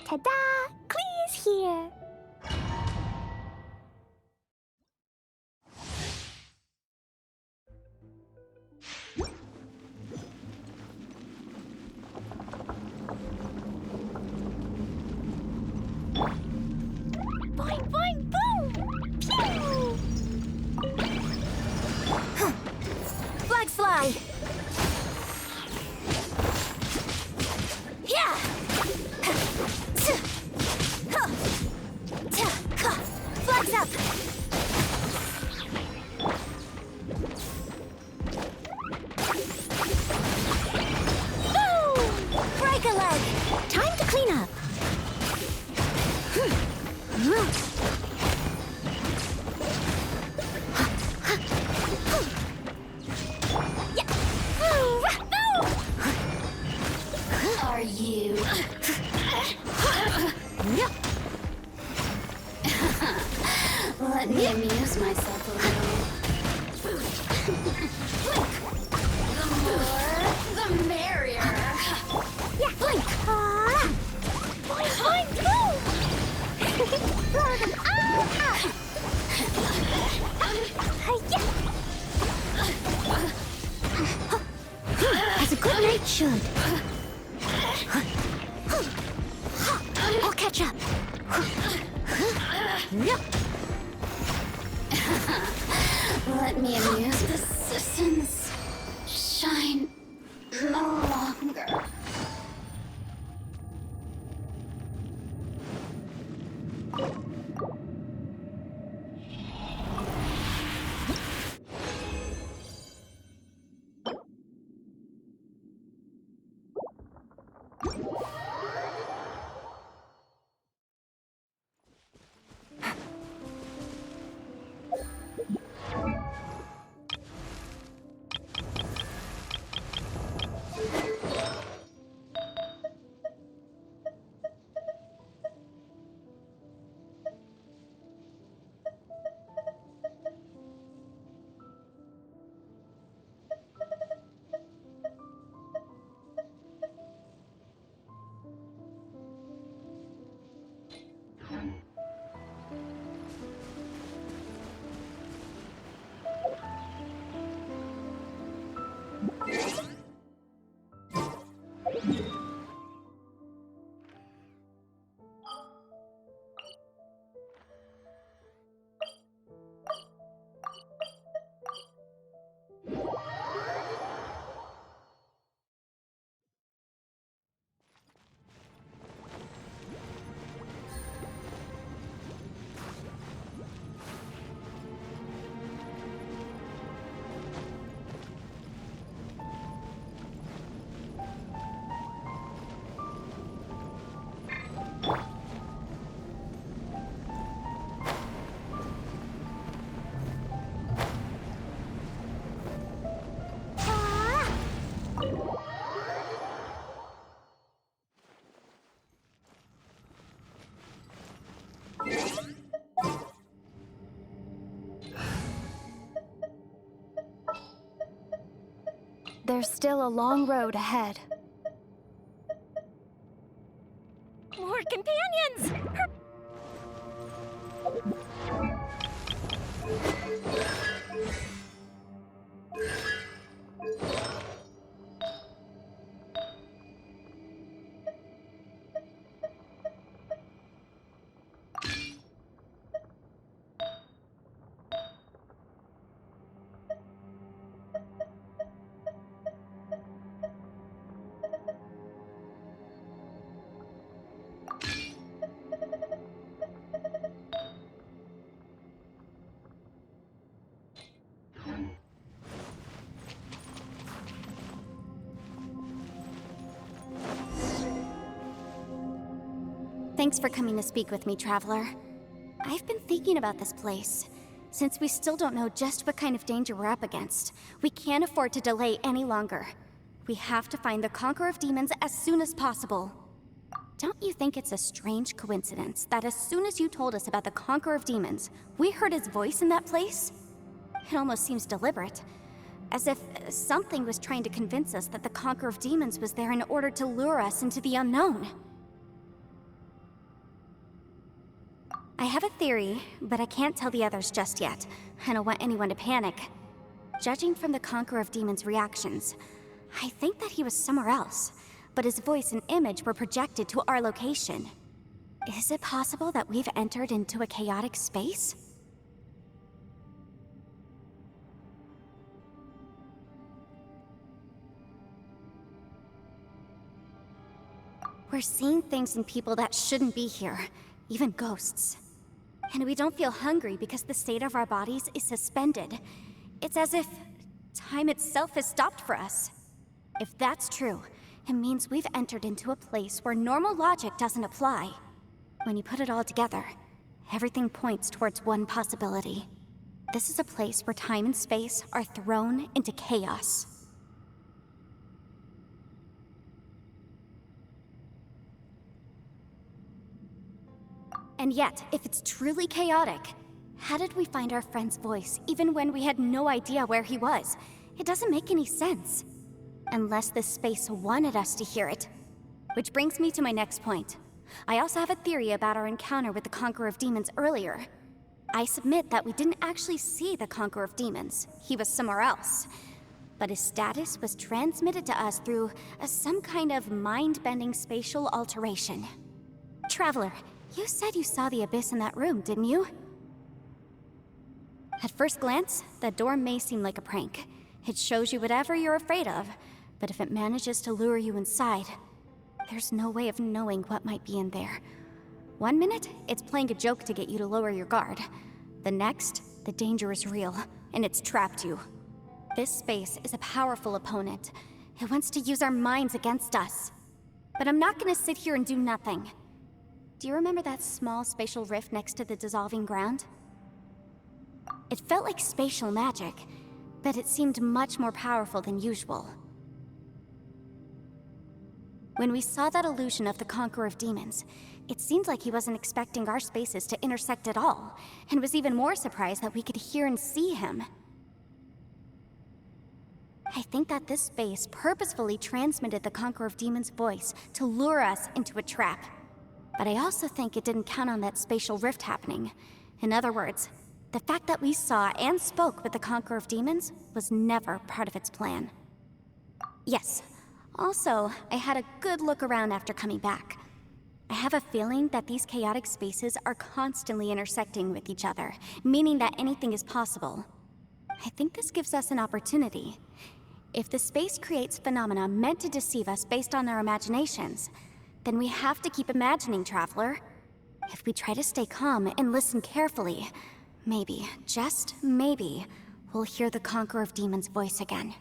Ta-da! Clee's here! Boing, boing, boom! Pew! Flags fly! Yeah! Flags up! Boom! Break a leg! Time to clean up! Are you? Let me amuse myself a little. The more, the merrier. Yeah, blink! Boing, boing, boom! Blow them all up! As a good night should. I'll catch up. Let me amuse the citizens. Shine no longer. There's still a long road ahead. More companions! Thanks for coming to speak with me, Traveler. I've been thinking about this place. Since we still don't know just what kind of danger we're up against, we can't afford to delay any longer. We have to find the Conqueror of Demons as soon as possible. Don't you think it's a strange coincidence that as soon as you told us about the Conqueror of Demons, we heard his voice in that place? It almost seems deliberate. As if something was trying to convince us that the Conqueror of Demons was there in order to lure us into the unknown. I have a theory, but I can't tell the others just yet. I don't want anyone to panic. Judging from the Conqueror of Demons' reactions, I think that he was somewhere else, but his voice and image were projected to our location. Is it possible that we've entered into a chaotic space? We're seeing things in people that shouldn't be here, even ghosts. And we don't feel hungry because the state of our bodies is suspended. It's as if time itself has stopped for us. If that's true, it means we've entered into a place where normal logic doesn't apply. When you put it all together, everything points towards one possibility. This is a place where time and space are thrown into chaos. And yet, if it's truly chaotic, how did we find our friend's voice even when we had no idea where he was? It doesn't make any sense. Unless this space wanted us to hear it. Which brings me to my next point. I also have a theory about our encounter with the Conqueror of Demons earlier. I submit that we didn't actually see the Conqueror of Demons. He was somewhere else. But his status was transmitted to us through some kind of mind-bending spatial alteration. Traveler, you said you saw the abyss in that room, didn't you? At first glance, that door may seem like a prank. It shows you whatever you're afraid of, but if it manages to lure you inside, there's no way of knowing what might be in there. One minute, it's playing a joke to get you to lower your guard. The next, the danger is real, and it's trapped you. This space is a powerful opponent. It wants to use our minds against us. But I'm not gonna sit here and do nothing. Do you remember that small spatial rift next to the dissolving ground? It felt like spatial magic, but it seemed much more powerful than usual. When we saw that illusion of the Conqueror of Demons, it seemed like he wasn't expecting our spaces to intersect at all, and was even more surprised that we could hear and see him. I think that this space purposefully transmitted the Conqueror of Demons' voice to lure us into a trap. But I also think it didn't count on that spatial rift happening. In other words, the fact that we saw and spoke with the Conqueror of Demons was never part of its plan. Yes. Also, I had a good look around after coming back. I have a feeling that these chaotic spaces are constantly intersecting with each other, meaning that anything is possible. I think this gives us an opportunity. If the space creates phenomena meant to deceive us based on our imaginations, then we have to keep imagining, Traveler. If we try to stay calm and listen carefully, maybe, just maybe, we'll hear the Conqueror of Demons' voice again.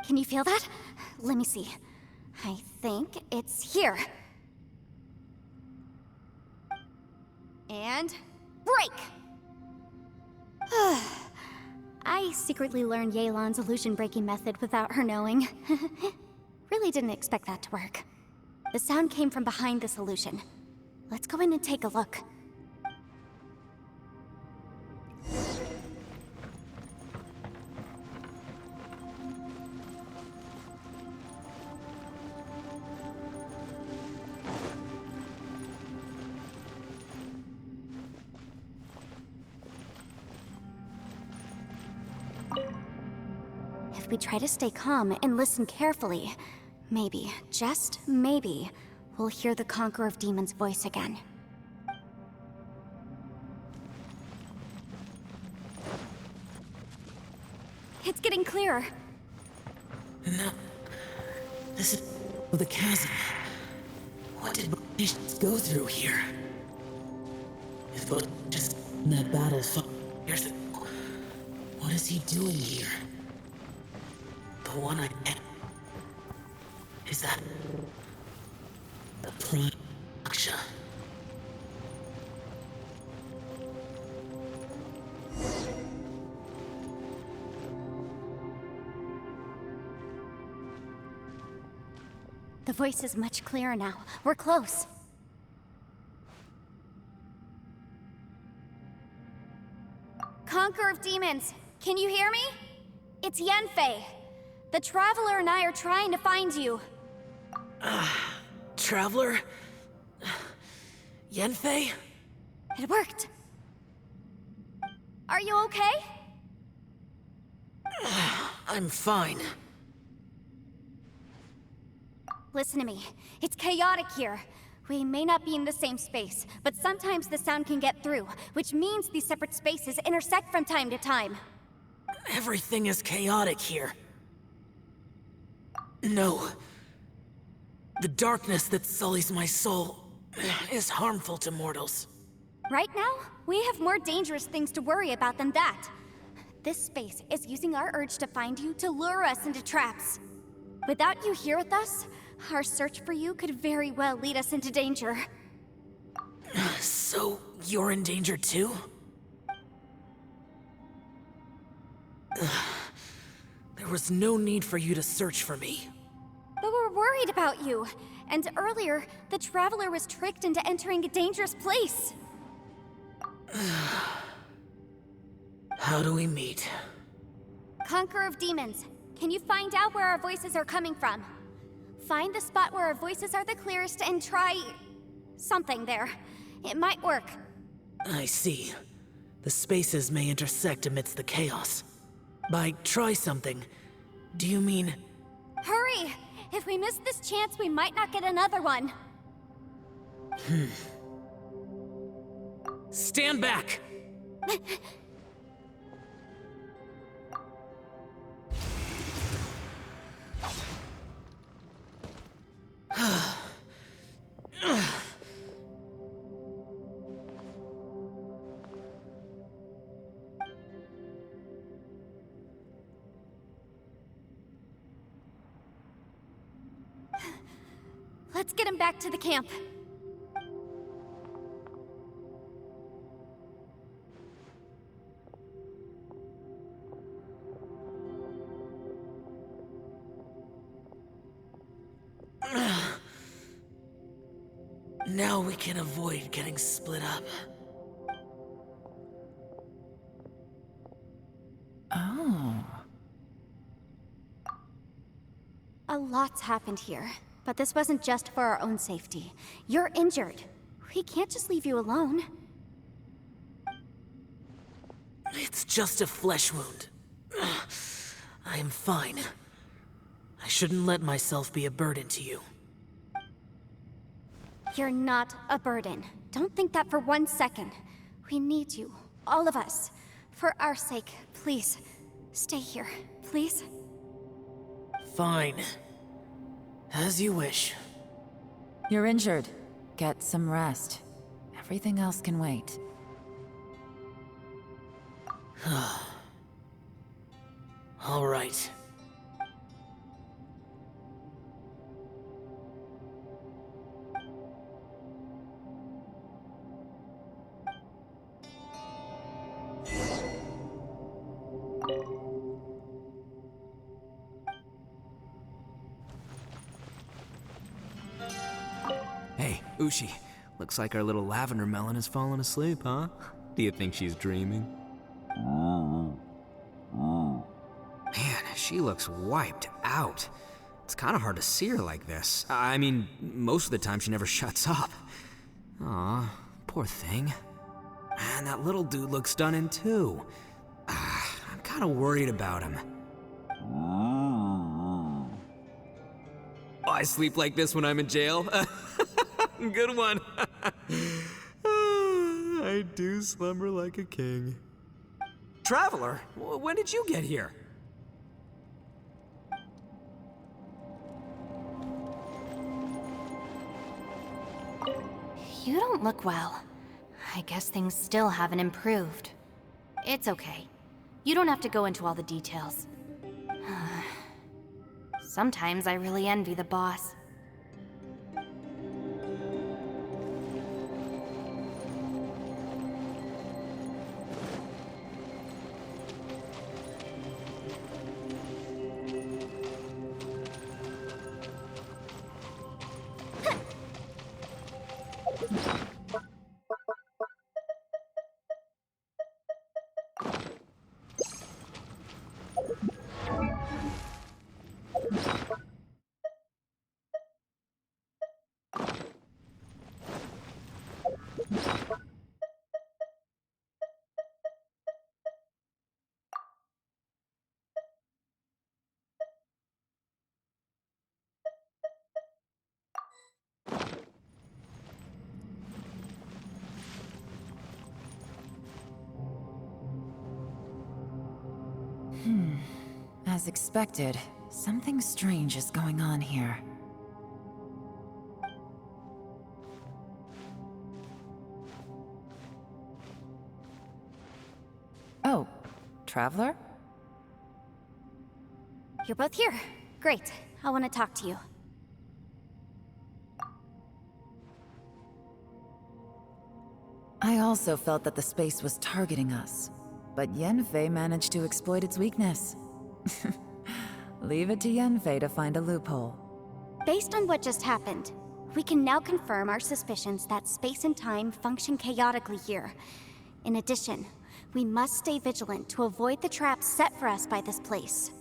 Can you feel that? Let me see. I think it's here. And break! I secretly learned Yelan's illusion-breaking method without her knowing. Really didn't expect that to work. The sound came from behind this illusion. Let's go in and take a look. If we try to stay calm and listen carefully, maybe, just maybe, we'll hear the Conqueror of Demons' voice again. It's getting clearer. No. This is the chasm. What did Bonish go through here? If Bonish just in that battle years ago, what is he doing here? The one I met. Is that the Prime Aksha? The voice is much clearer now. We're close. Conqueror of Demons, can you hear me? It's Yanfei. The Traveler and I are trying to find you. Traveler? Yenfei? It worked! Are you okay? I'm fine. Listen to me. It's chaotic here. We may not be in the same space, but sometimes the sound can get through, which means these separate spaces intersect from time to time. Everything is chaotic here. No. The darkness that sullies my soul is harmful to mortals. Right now, we have more dangerous things to worry about than that. This space is using our urge to find you to lure us into traps. Without you here with us, our search for you could very well lead us into danger. So, you're in danger too? There was no need for you to search for me. But we're worried about you. And earlier, the Traveler was tricked into entering a dangerous place. How do we meet? Conqueror of Demons, can you find out where our voices are coming from? Find the spot where our voices are the clearest and try... something there. It might work. I see. The spaces may intersect amidst the chaos. By try something, do you mean... Hurry! If we miss this chance, we might not get another one. Stand back! Let's get him back to the camp. Now we can avoid getting split up. Oh. A lot's happened here, but this wasn't just for our own safety. You're injured. We can't just leave you alone. It's just a flesh wound. I am fine. I shouldn't let myself be a burden to you. You're not a burden. Don't think that for 1 second. We need you, all of us. For our sake, please, stay here, please. Fine. As you wish. You're injured. Get some rest. Everything else can wait. All right. Hey, Ushi. Looks like our little lavender melon has fallen asleep, huh? Do you think she's dreaming? Man, she looks wiped out. It's kind of hard to see her like this. I mean, most of the time she never shuts up. Aw, poor thing. Man, that little dude looks stunning too. I'm kind of worried about him. Oh, I sleep like this when I'm in jail? Good one. I do slumber like a king. Traveler, when did you get here? You don't look well. I guess things still haven't improved. It's okay. You don't have to go into all the details. Sometimes I really envy the boss. As expected, something strange is going on here. Oh, Traveler? You're both here. Great. I want to talk to you. I also felt that the space was targeting us, but Yanfei managed to exploit its weakness. Leave it to Yanfei to find a loophole. Based on what just happened, we can now confirm our suspicions that space and time function chaotically here. In addition, we must stay vigilant to avoid the traps set for us by this place.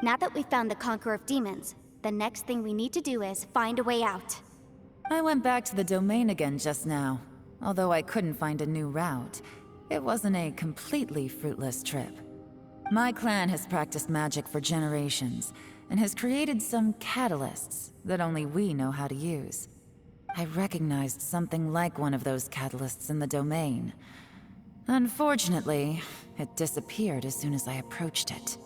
Now that we've found the Conqueror of Demons, the next thing we need to do is find a way out. I went back to the domain again just now. Although I couldn't find a new route, it wasn't a completely fruitless trip. My clan has practiced magic for generations, and has created some catalysts that only we know how to use. I recognized something like one of those catalysts in the domain. Unfortunately, it disappeared as soon as I approached it.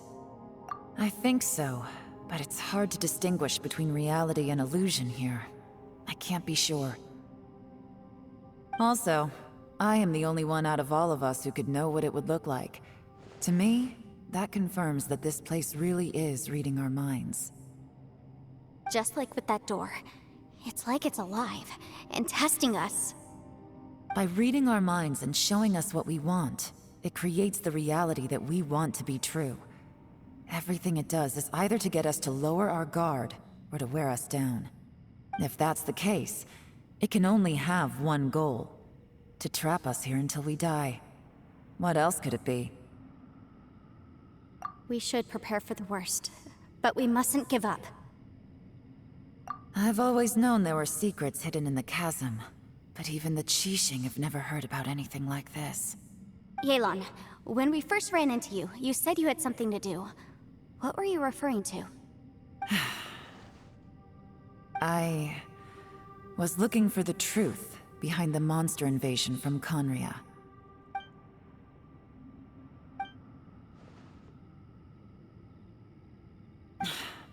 I think so, but it's hard to distinguish between reality and illusion here. I can't be sure. Also, I am the only one out of all of us who could know what it would look like. To me, that confirms that this place really is reading our minds. Just like with that door. It's like it's alive, and testing us. By reading our minds and showing us what we want, it creates the reality that we want to be true. Everything it does is either to get us to lower our guard, or to wear us down. If that's the case, it can only have one goal: to trap us here until we die. What else could it be? We should prepare for the worst, but we mustn't give up. I've always known there were secrets hidden in the chasm, but even the Qixing have never heard about anything like this. Yelan, when we first ran into you, you said you had something to do. What were you referring to? I was looking for the truth behind the monster invasion from Conria.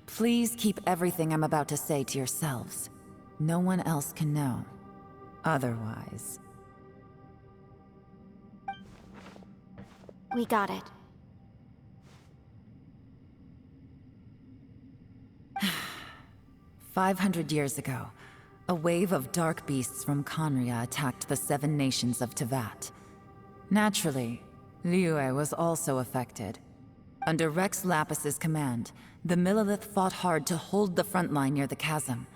Please keep everything I'm about to say to yourselves. No one else can know. Otherwise... We got it. 500 years ago, a wave of dark beasts from Conria attacked the 7 nations of Tevat. Naturally, Liyue was also affected. Under Rex Lapis's command, the Millelith fought hard to hold the front line near the chasm.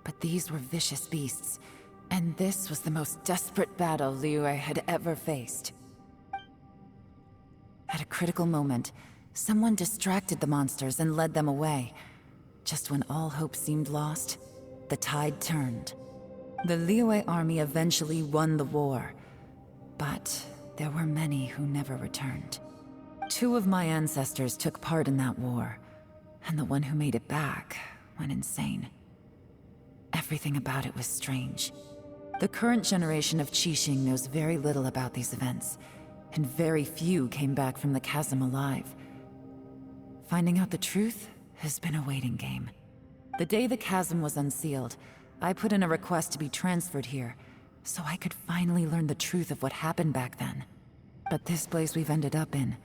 But these were vicious beasts, and this was the most desperate battle Liyue had ever faced. At a critical moment, someone distracted the monsters and led them away. Just when all hope seemed lost, the tide turned. The Liyue army eventually won the war, but there were many who never returned. 2 of my ancestors took part in that war, and the one who made it back went insane. Everything about it was strange. The current generation of Qixing knows very little about these events, and very few came back from the chasm alive. Finding out the truth has been a waiting game. The day the chasm was unsealed, I put in a request to be transferred here, so I could finally learn the truth of what happened back then. But this place we've ended up in,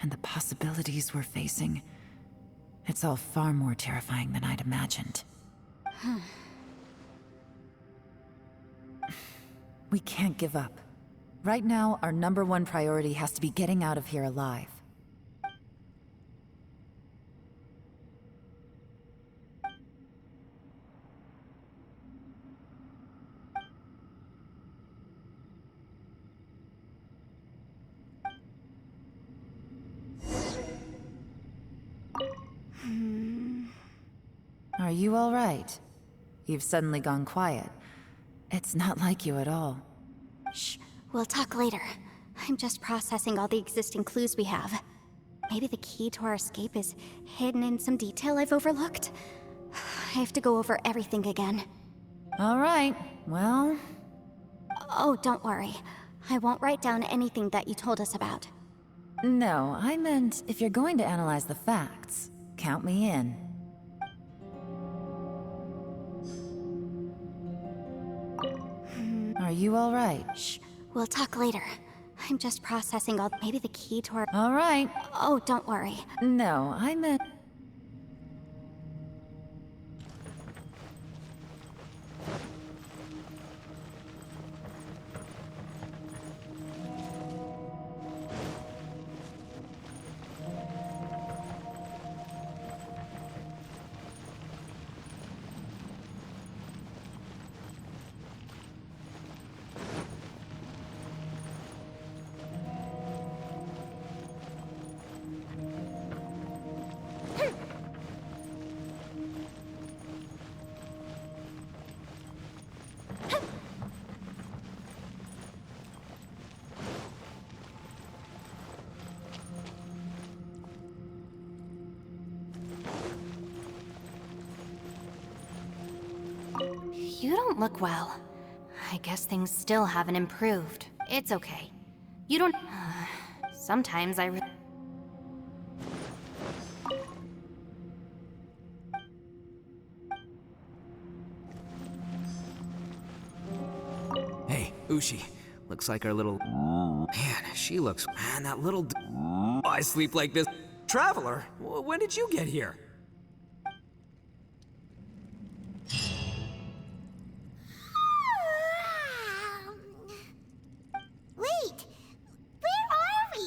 and the possibilities we're facing, it's all far more terrifying than I'd imagined. We can't give up. Right now, our #1 priority has to be getting out of here alive. Are you all right? You've suddenly gone quiet. It's not like you at all. Shh, we'll talk later. I'm just processing all the existing clues we have. Maybe the key to our escape is hidden in some detail I've overlooked. I have to go over everything again. All right, well... Oh, don't worry. I won't write down anything that you told us about. No, I meant if you're going to analyze the facts, count me in. Are you all right? Shh, we'll talk later. I'm just processing all. Maybe the key to our. All right. Oh, don't worry. No, I meant... You don't look well. I guess things still haven't improved. It's okay. You don't... sometimes Hey, Ushi. Looks like our little... Man, she looks... Man, that little... I sleep like this. Traveler, when did you get here? Wait, where are we?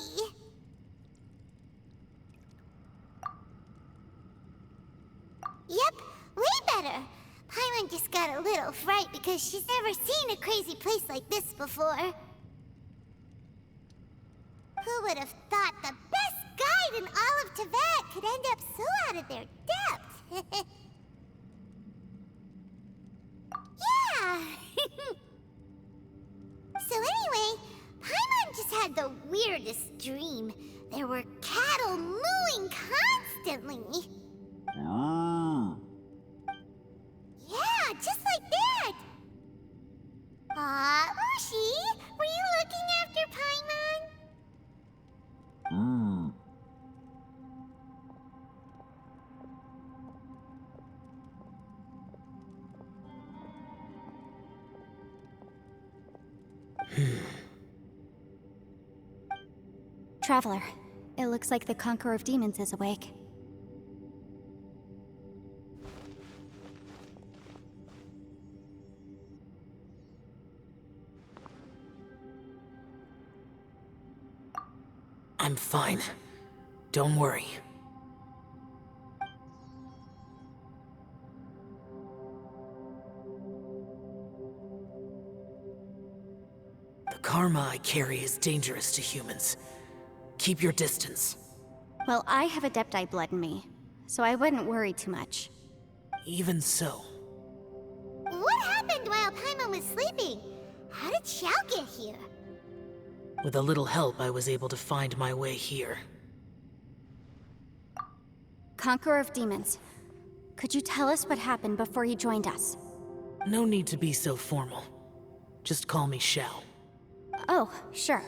Yep, way better. Paimon just got a little fright because she's never seen a crazy place like this before. Who would have thought the best guide in all of Tibet could end up so out of their depth? Yeah! So anyway, Paimon just had the weirdest dream. There were cattle mooing constantly. Yeah, just like that. Aw, Ushi, were you looking after Paimon? Traveler, it looks like the Conqueror of Demons is awake. I'm fine. Don't worry. The karma I carry is dangerous to humans. Keep your distance. Well, I have Adepti blood in me, so I wouldn't worry too much. Even so, What happened while Paimon was sleeping? How did Xiao get here? with a little help, I was able to find my way here. Conqueror of Demons, could you tell us what happened before he joined us? No need to be so formal. Just call me Xiao. Oh, sure.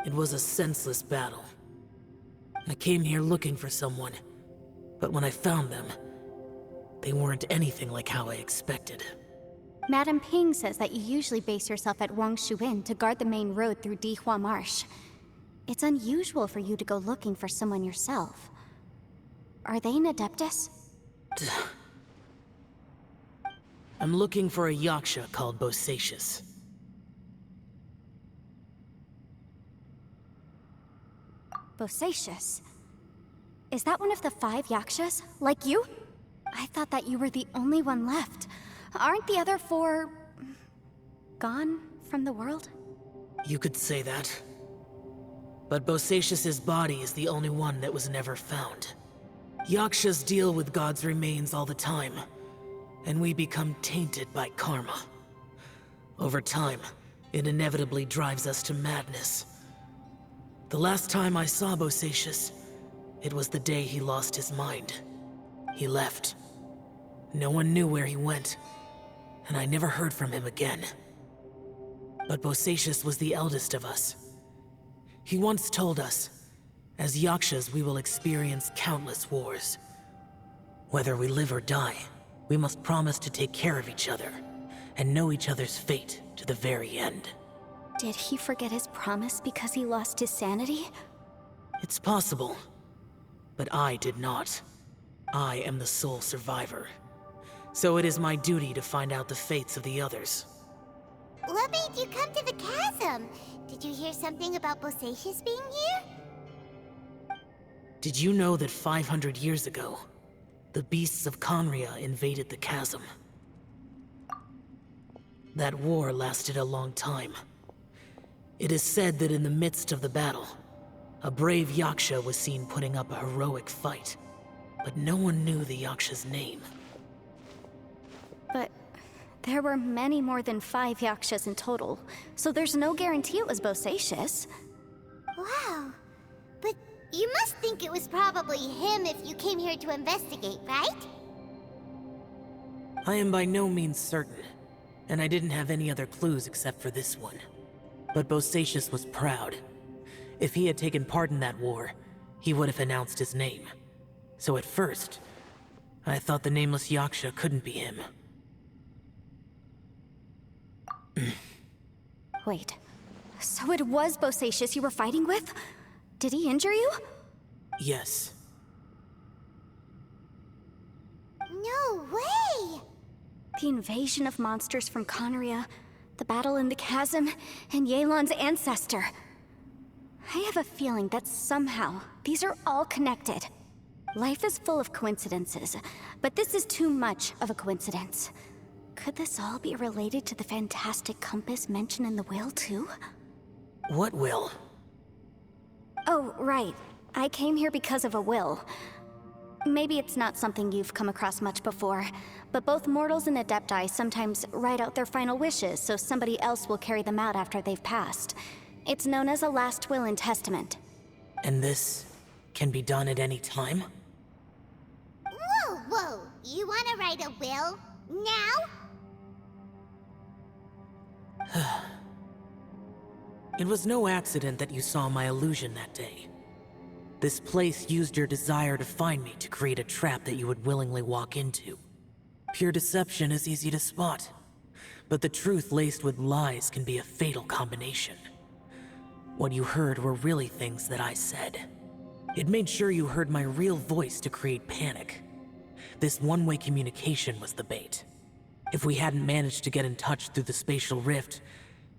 It was a senseless battle. I came here looking for someone, but when I found them, they weren't anything like how I expected. Madam Ping says that you usually base yourself at Wangshu Inn to guard the main road through Dihua Marsh. It's unusual for you to go looking for someone yourself. Are they an Adeptus? I'm looking for a yaksha called Bosacius. Bosacius? Is that one of the 5 Yakshas? Like you? I thought that you were the only one left. Aren't the other 4... gone from the world? You could say that. But Bosacius's body is the only one that was never found. Yakshas deal with God's remains all the time, and we become tainted by karma. Over time, it inevitably drives us to madness. The last time I saw Bosacius, it was the day he lost his mind. He left. No one knew where he went, and I never heard from him again. But Bosacius was the eldest of us. He once told us, as Yakshas we will experience countless wars. Whether we live or die, we must promise to take care of each other, and know each other's fate to the very end. Did he forget his promise because he lost his sanity? It's possible, but I did not. I am the sole survivor. So it is my duty to find out the fates of the others. What made you come to the chasm? Did you hear something about Bosacius being here? Did you know that 500 years ago, the beasts of Conria invaded the chasm? That war lasted a long time. It is said that in the midst of the battle, a brave Yaksha was seen putting up a heroic fight, but no one knew the Yaksha's name. But there were many more than 5 Yakshas in total, so there's no guarantee it was Bosacius. Wow. But you must think it was probably him if you came here to investigate, right? I am by no means certain, and I didn't have any other clues except for this one. But Bosacius was proud. If he had taken part in that war, he would have announced his name. So at first, I thought the nameless Yaksha couldn't be him. Wait, so it was Bosacius you were fighting with? Did he injure you? Yes. No way! The invasion of monsters from Conria, the battle in the chasm, and Yelan's ancestor. I have a feeling that somehow these are all connected. Life is full of coincidences, but this is too much of a coincidence. Could this all be related to the fantastic compass mentioned in the will, too? What will? Oh, right. I came here because of a will. Maybe it's not something you've come across much before, but both mortals and adepti sometimes write out their final wishes so somebody else will carry them out after they've passed. It's known as a last will and testament. And this can be done at any time? Whoa, whoa! You wanna write a will? Now? It was no accident that you saw my illusion that day. This place used your desire to find me to create a trap that you would willingly walk into. Pure deception is easy to spot, but the truth laced with lies can be a fatal combination. What you heard were really things that I said. It made sure you heard my real voice to create panic. This one-way communication was the bait. If we hadn't managed to get in touch through the spatial rift,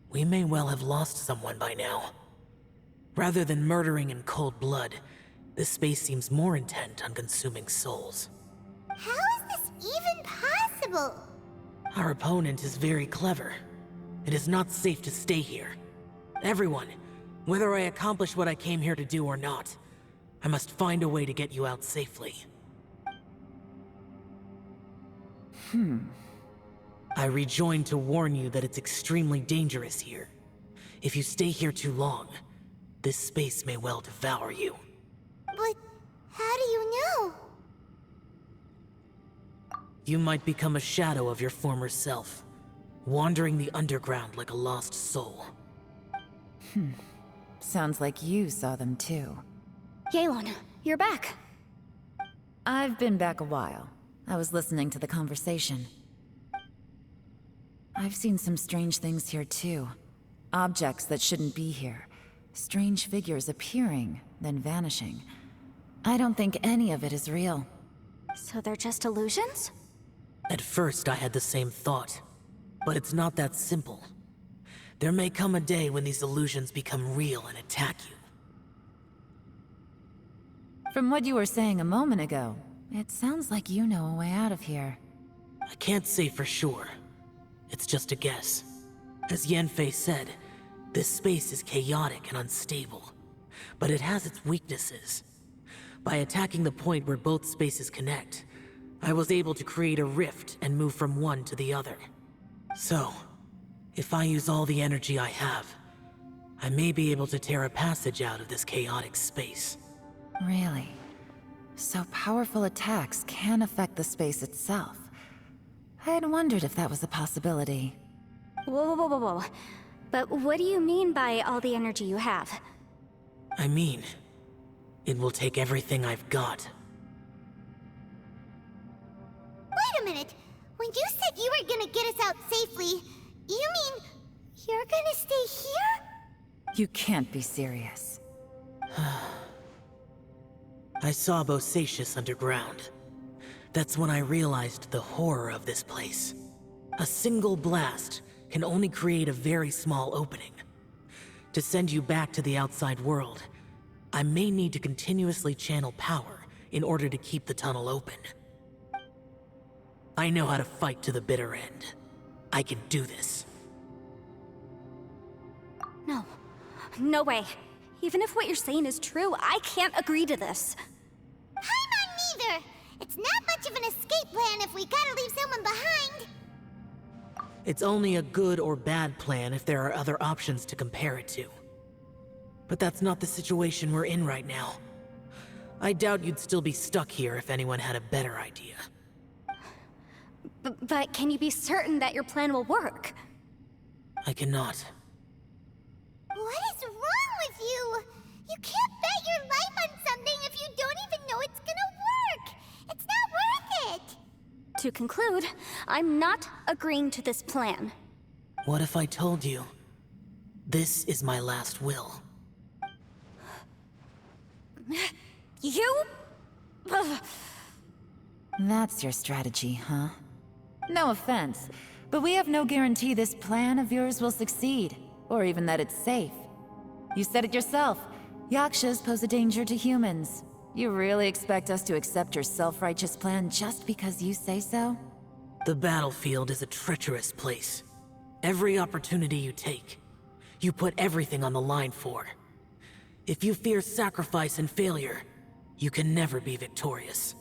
we may well have lost someone by now. Rather than murdering in cold blood, this space seems more intent on consuming souls. How is this even possible? Our opponent is very clever. It is not safe to stay here. Everyone, whether I accomplish what I came here to do or not, I must find a way to get you out safely. I rejoined to warn you that it's extremely dangerous here. If you stay here too long, this space may well devour you. But how do you know? You might become a shadow of your former self, wandering the underground like a lost soul. Sounds like you saw them too. Yelan, you're back. I've been back a while. I was listening to the conversation. I've seen some strange things here too. Objects that shouldn't be here. Strange figures appearing, then vanishing. I don't think any of it is real. So they're just illusions? At first, I had the same thought. But it's not that simple. There may come a day when these illusions become real and attack you. From what you were saying a moment ago, it sounds like you know a way out of here. I can't say for sure. It's just a guess. As Yanfei said, this space is chaotic and unstable. But it has its weaknesses. By attacking the point where both spaces connect, I was able to create a rift and move from one to the other. So, if I use all the energy I have, I may be able to tear a passage out of this chaotic space. Really? So powerful attacks can affect the space itself. I had wondered if that was a possibility. Whoa, whoa, whoa, whoa. But what do you mean by all the energy you have? I mean, it will take everything I've got. Wait a minute. When you said you were gonna get us out safely, you mean you're gonna stay here? You can't be serious. I saw Bosacius underground. That's when I realized the horror of this place. A single blast can only create a very small opening. To send you back to the outside world, I may need to continuously channel power in order to keep the tunnel open. I know how to fight to the bitter end. I can do this. No. No way. Even if what you're saying is true, I can't agree to this. I'm not neither. It's not much of an escape plan if we gotta leave someone behind. It's only a good or bad plan if there are other options to compare it to. But that's not the situation we're in right now. I doubt you'd still be stuck here if anyone had a better idea. But can you be certain that your plan will work? I cannot. What is wrong with you? You can't bet your life on something if you don't even know it's gonna work. It's not worth it. To conclude, I'm not agreeing to this plan. What if I told you, this is my last will? You? Ugh. That's your strategy, huh? No offense, but we have no guarantee this plan of yours will succeed, or even that it's safe. You said it yourself. Yakshas pose a danger to humans. You really expect us to accept your self-righteous plan just because you say so? The battlefield is a treacherous place. Every opportunity you take, you put everything on the line for. If you fear sacrifice and failure, you can never be victorious.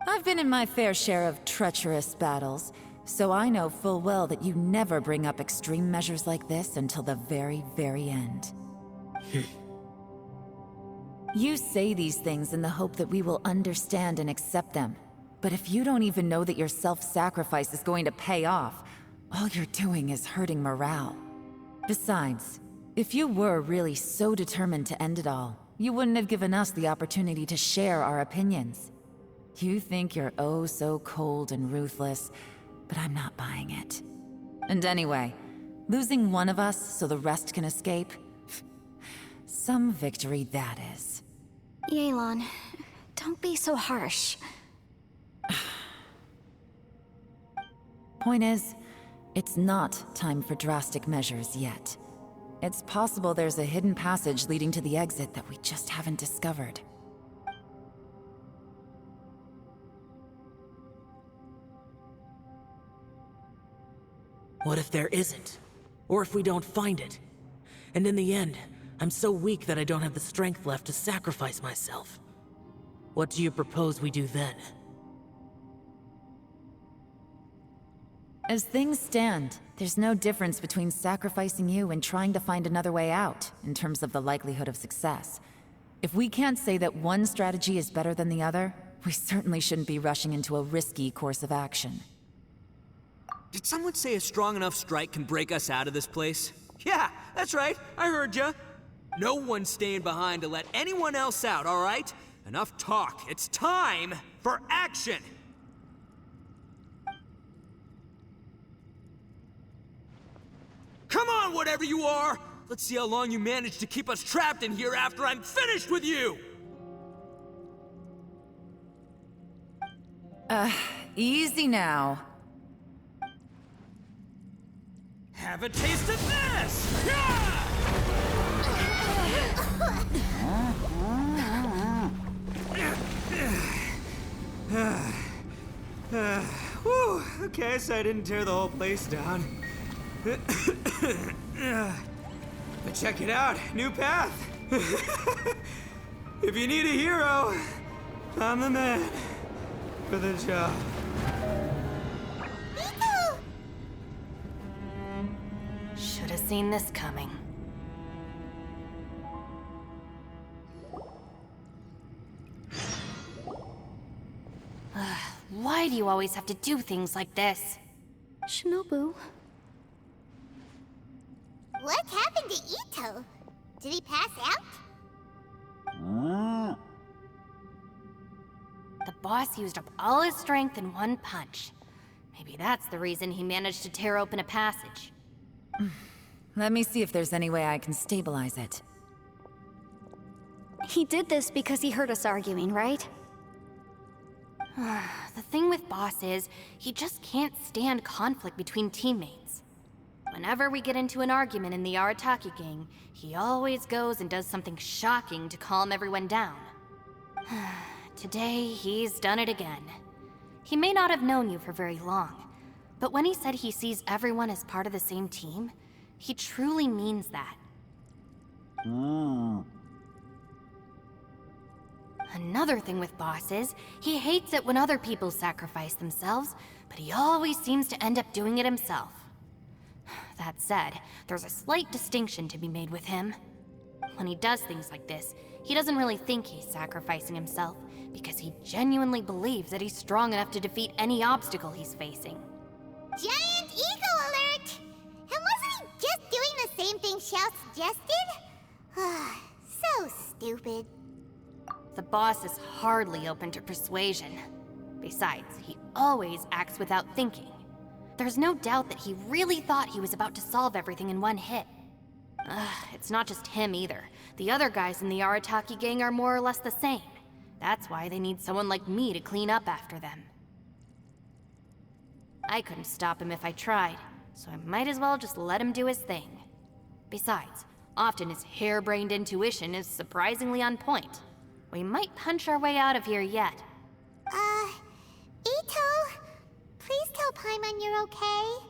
I've been in my fair share of treacherous battles, so I know full well that you never bring up extreme measures like this until the very, very end. You say these things in the hope that we will understand and accept them. But if you don't even know that your self-sacrifice is going to pay off, all you're doing is hurting morale. Besides, if you were really so determined to end it all, you wouldn't have given us the opportunity to share our opinions. You think you're oh so cold and ruthless, but I'm not buying it. And anyway, losing one of us so the rest can escape? Some victory that is. Yelan, don't be so harsh. Point is, it's not time for drastic measures yet. It's possible there's a hidden passage leading to the exit that we just haven't discovered. What if there isn't? Or if we don't find it? And in the end, I'm so weak that I don't have the strength left to sacrifice myself. What do you propose we do then? As things stand, there's no difference between sacrificing you and trying to find another way out, in terms of the likelihood of success. If we can't say that one strategy is better than the other, we certainly shouldn't be rushing into a risky course of action. Did someone say a strong enough strike can break us out of this place? Yeah, that's right. I heard ya. No one's staying behind to let anyone else out, all right? Enough talk. It's time for action! Come on, whatever you are! Let's see how long you manage to keep us trapped in here after I'm finished with you! Easy now. Have a taste of this! Yeah! Whew, okay, so I didn't tear the whole place down. But check it out, new path. If you need a hero, I'm the man for the job. Itto! Should have seen this coming. Why do you always have to do things like this? Shinobu. What happened to Itto? Did he pass out? The boss used up all his strength in one punch. Maybe that's the reason he managed to tear open a passage. Let me see if there's any way I can stabilize it. He did this because he heard us arguing, right? The thing with Boss is, he just can't stand conflict between teammates. Whenever we get into an argument in the Arataki gang, he always goes and does something shocking to calm everyone down. Today, he's done it again. He may not have known you for very long, but when he said he sees everyone as part of the same team, he truly means that. Another thing with Boss is, he hates it when other people sacrifice themselves, but he always seems to end up doing it himself. That said, there's a slight distinction to be made with him. When he does things like this, he doesn't really think he's sacrificing himself, because he genuinely believes that he's strong enough to defeat any obstacle he's facing. Giant ego alert! And wasn't he just doing the same thing Xiao suggested? So stupid. The boss is hardly open to persuasion. Besides, he always acts without thinking. There's no doubt that he really thought he was about to solve everything in one hit. It's not just him either. The other guys in the Arataki gang are more or less the same. That's why they need someone like me to clean up after them. I couldn't stop him if I tried, so I might as well just let him do his thing. Besides, often his harebrained intuition is surprisingly on point. We might punch our way out of here yet. Itto, please tell Paimon you're okay.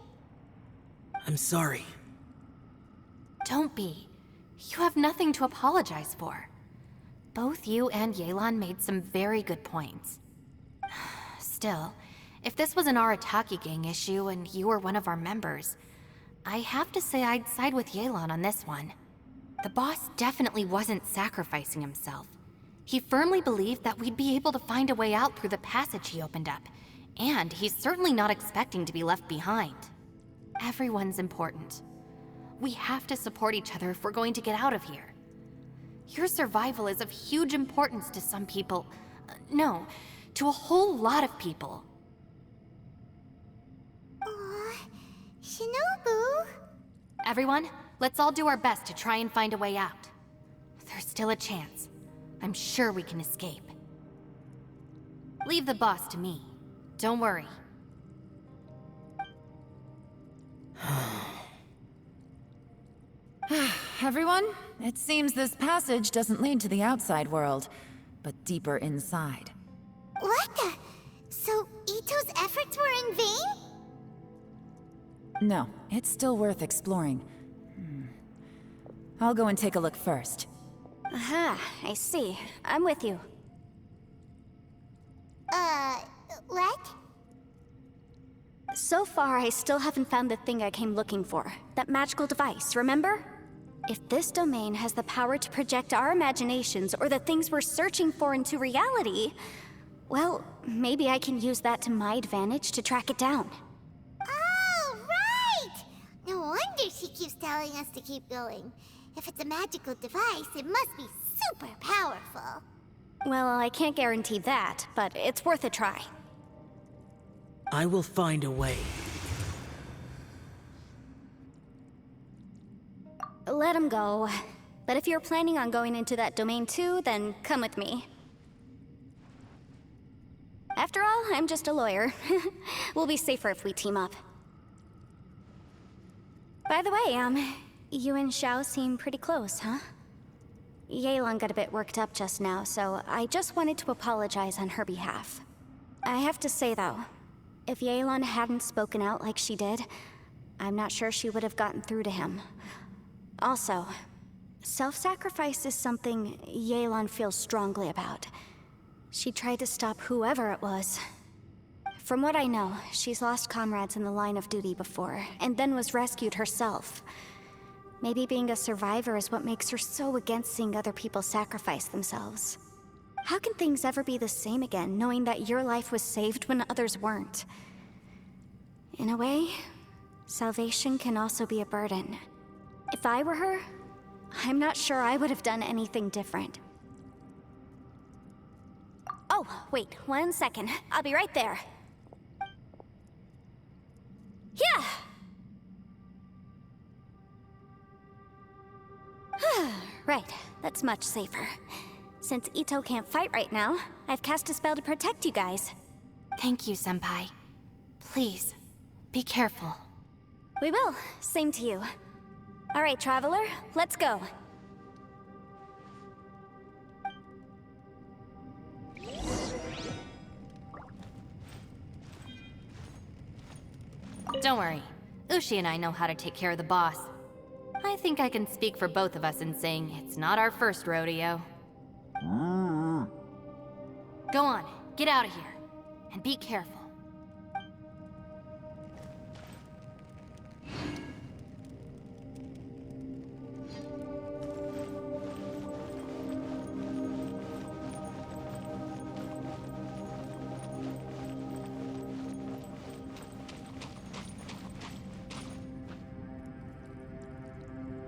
I'm sorry. Don't be. You have nothing to apologize for. Both you and Yelan made some very good points. Still, if this was an Arataki gang issue and you were one of our members, I have to say I'd side with Yelan on this one. The boss definitely wasn't sacrificing himself. He firmly believed that we'd be able to find a way out through the passage he opened up, and he's certainly not expecting to be left behind. Everyone's important. We have to support each other if we're going to get out of here. Your survival is of huge importance to some people. No, to a whole lot of people. Aw, Shinobu. Everyone, let's all do our best to try and find a way out. There's still a chance. I'm sure we can escape. Leave the boss to me. Don't worry. Everyone, it seems this passage doesn't lead to the outside world, but deeper inside. What the? So Itto's efforts were in vain? No, it's still worth exploring. I'll go and take a look first. Aha, I see. I'm with you. What? So far, I still haven't found the thing I came looking for. That magical device, remember? If this domain has the power to project our imaginations or the things we're searching for into reality, well, maybe I can use that to my advantage to track it down. Oh, right! No wonder she keeps telling us to keep going. If it's a magical device, it must be super powerful. Well, I can't guarantee that, but it's worth a try. I will find a way. Let him go. But if you're planning on going into that domain too, then come with me. After all, I'm just a lawyer. We'll be safer if we team up. By the way, you and Xiao seem pretty close, huh? Yelan got a bit worked up just now, so I just wanted to apologize on her behalf. I have to say though, if Yelan hadn't spoken out like she did, I'm not sure she would have gotten through to him. Also, self-sacrifice is something Yelan feels strongly about. She tried to stop whoever it was. From what I know, she's lost comrades in the line of duty before, and then was rescued herself. Maybe being a survivor is what makes her so against seeing other people sacrifice themselves. How can things ever be the same again, knowing that your life was saved when others weren't? In a way, salvation can also be a burden. If If I were her, I'm not sure I would have done anything different. Oh, wait, 1 second. I'll be right there. Yeah! Right, that's much safer. Since Itto can't fight right now, I've cast a spell to protect you guys. Thank you, Senpai. Please, be careful. We will. Same to you. All right, Traveler, let's go. Don't worry. Ushi and I know how to take care of the boss. I think I can speak for both of us in saying it's not our first rodeo. Go on, get out of here. And be careful.